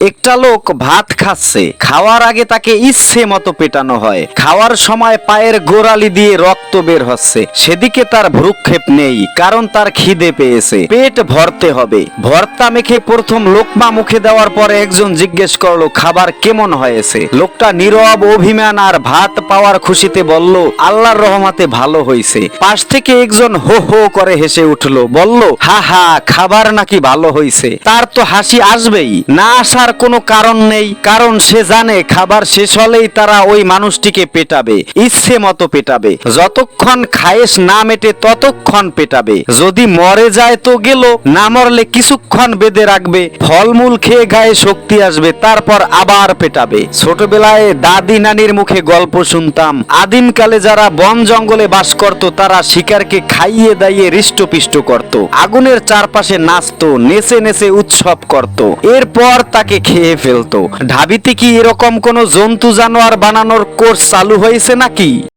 একটা লোক ভাত খাচ্ছে, খাওয়ার আগে তাকে ইচ্ছে মতো পেটানো হয়। খাওয়ার সময় পায়ের গোড়ালি দিয়ে রক্ত বের হচ্ছে, সেদিকে তার ভ্রুক্ষেপ নেই, কারণ তার খিদে পেয়েছে, পেট ভরতে হবে। ভর্তা মেখে প্রথম লোকমা মুখে দেওয়ার পরে একজন জিজ্ঞেস করলো, খাবার কেমন হয়েছে? লোকটা নীরব অভিমান আর ভাত পাওয়ার খুশিতে বলল, আল্লাহর রহমতে ভালো হয়েছে। পাশ থেকে একজন হো হো করে হেসে উঠলো, বলল, হা হা, খাবার নাকি ভালো হয়েছে? তার তো হাসি আসবেই, না আসার কোনো কারণ নেই, কারণ সে জানে খাবার শেষ হলেই তারা ওই মানুষটিকে পেটাবে, ইচ্ছে মতো পেটাবে। যতক্ষণ খায়েশ না মেটে ততক্ষণ পেটাবে। যদি মরে যায় তো গেল, না মরলে কিছুক্ষণ বেঁধে রাখবে, ফলমূল খেয়ে গায়ে শক্তি আসবে, তারপর আবার পেটাবে। ছোটবেলায় দাদি নানির মুখে গল্প শুনতাম, আদিমকালে যারা বন জঙ্গলে বাস করত তারা শিকারকে খাইয়ে দাইয়ে হৃষ্টপিষ্ট করত, আগুনের চারপাশে নাচতো, নেচে নেচে উৎসব করত, এরপর তাকে খেয়ে ফেলতো। ঢাবিতে কি এরকম কোনো জন্তু জানোয়ার বানানোর কোর্স চালু হয়েছে নাকি?